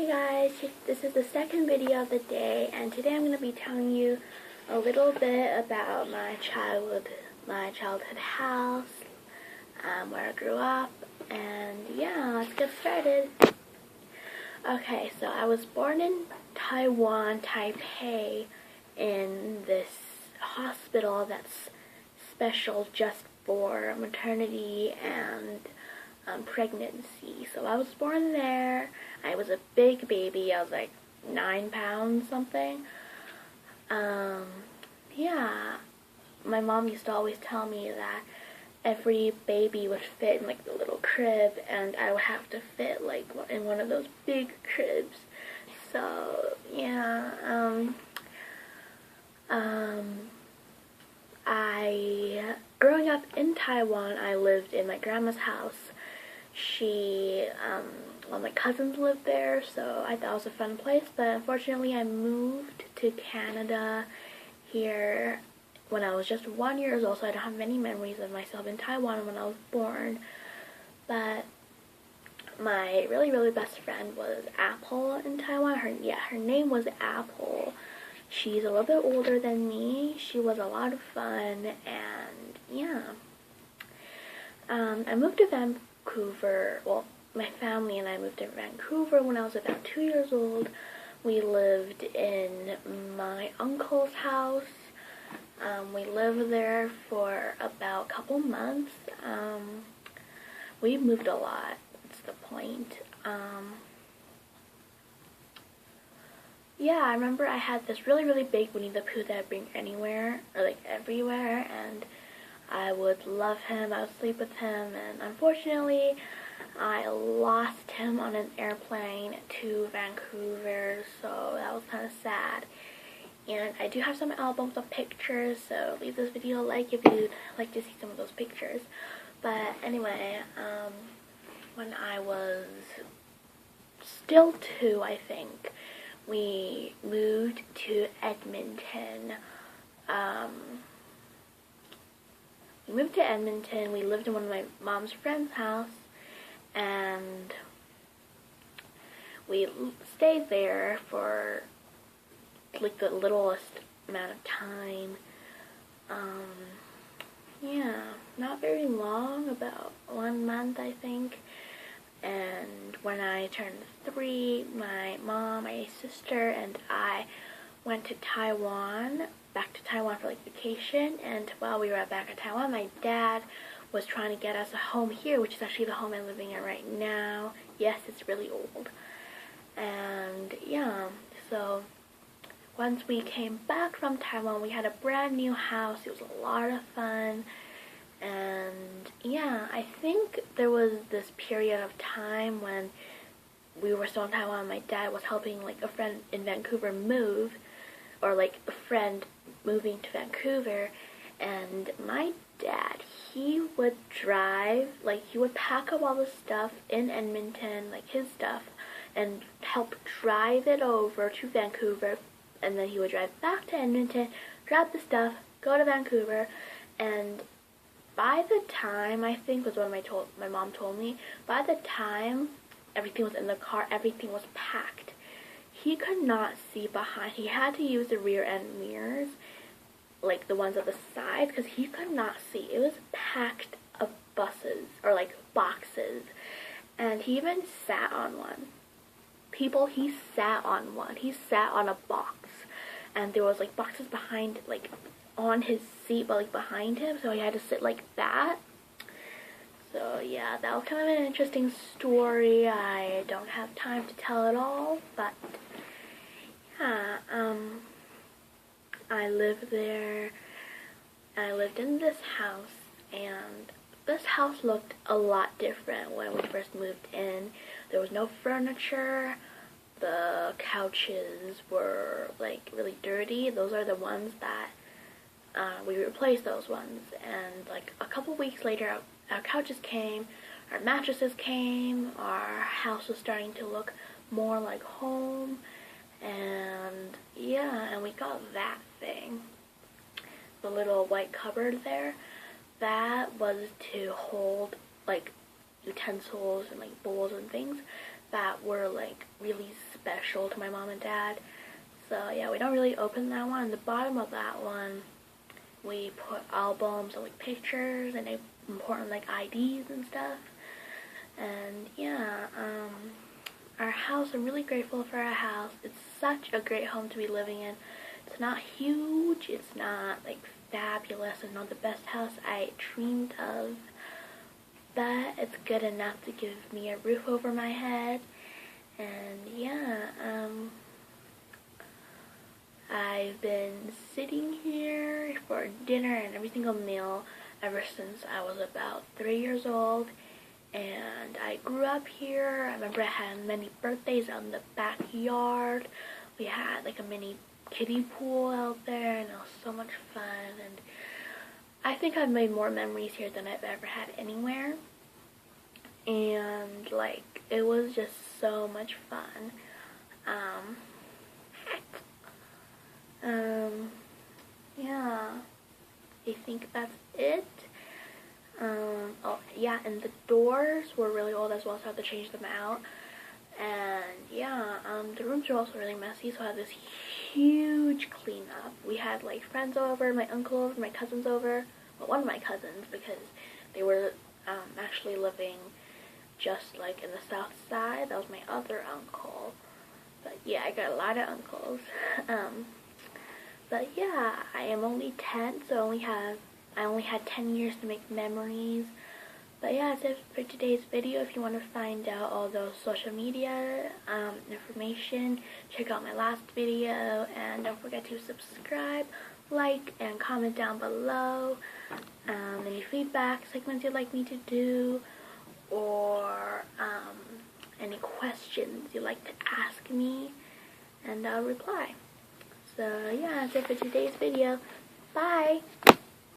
Hey guys, this is the second video of the day, and today I'm going to be telling you a little bit about my childhood house, where I grew up, and yeah, let's get started. Okay, so I was born in Taiwan, Taipei, in this hospital that's special just for maternity and pregnancy. So I was born there. I was a big baby. I was like 9 pounds something. Yeah, my mom used to always tell me that every baby would fit in like the little crib, and I would have to fit like in one of those big cribs. So yeah, growing up in Taiwan, I lived in my grandma's house. All my cousins lived there, so I thought it was a fun place, but unfortunately I moved to Canada here when I was just 1 year old, so I don't have many memories of myself in Taiwan when I was born. But my really best friend was Apple in Taiwan. Her name was Apple. She's a little bit older than me. She was a lot of fun, and yeah. I moved to Vancouver. Well, my family and I moved to Vancouver when I was about 2 years old. We lived in my uncle's house. We lived there for about a couple months. We moved a lot. That's the point. Yeah, I remember I had this really big Winnie the Pooh that I'd bring anywhere, or like everywhere, and I would love him. I would sleep with him, and unfortunately I lost him on an airplane to Vancouver, so that was kind of sad. And I do have some albums of pictures, so leave this video a like if you'd like to see some of those pictures. But anyway, when I was still 2, I think, we moved to Edmonton. We lived in one of my mom's friend's house, and we stayed there for like the littlest amount of time. Yeah, not very long, about 1 month I think. And when I turned 3, my mom, my sister, and I went to back to Taiwan for like vacation, and while we were back in Taiwan, my dad was trying to get us a home here, which is actually the home I'm living in right now. Yes, it's really old. And yeah, so once we came back from Taiwan, we had a brand new house. It was a lot of fun. And yeah, I think there was this period of time when we were still in Taiwan. My dad was helping like a friend in Vancouver move, or like a friend moving to Vancouver, and my dad, he would drive, like he would pack up all the stuff in Edmonton, like his stuff, and help drive it over to Vancouver, and then he would drive back to Edmonton, grab the stuff, go to Vancouver, and by the time, I think was what my mom told me, by the time everything was in the car, everything was packed. He could not see behind. He had to use the rear end mirrors, like the ones at the sides, because he could not see. It was packed of buses, or like boxes, and he even sat on one. He sat on one. He sat on a box, and there was like boxes behind, like on his seat, but like behind him, so he had to sit like that. So yeah, that was kind of an interesting story. I don't have time to tell it all, but yeah, I lived there. I lived in this house, and this house looked a lot different when we first moved in. There was no furniture. The couches were like really dirty. Those are the ones that we replaced those ones, and like a couple weeks later our couches came, our mattresses came, our house was starting to look more like home, and yeah, and we got that thing, the little white cupboard there. That was to hold like utensils and like bowls and things that were like really special to my mom and dad. So yeah, we don't really open that one. The bottom of that one, we put albums of like pictures and important like IDs and stuff. And yeah, our house, I'm really grateful for our house. It's such a great home to be living in. It's not huge, it's not like fabulous, it's not the best house I dreamed of, but it's good enough to give me a roof over my head. And yeah, I've been sitting here for dinner and every single meal ever since I was about 3 years old. And I grew up here. I remember I had many birthdays out in the backyard. We had like a mini kiddie pool out there, and it was so much fun. And I think I've made more memories here than I've ever had anywhere. And like, it was just so much fun. Yeah, I think that's it. Oh yeah, and the doors were really old as well, so I had to change them out. And yeah, the rooms were also really messy, so I had this huge cleanup. We had like friends over, my uncle over, my cousins over. Well, one of my cousins, because they were actually living just like in the south side. That was my other uncle. But yeah, I got a lot of uncles. But yeah, I am only 10, so I only had 10 years to make memories. But yeah, that's it for today's video. If you want to find out all those social media information, check out my last video, and don't forget to subscribe, like, and comment down below any feedback, segments you'd like me to do, or any questions you'd like to ask me, and I'll reply. So yeah, that's it for today's video. Bye!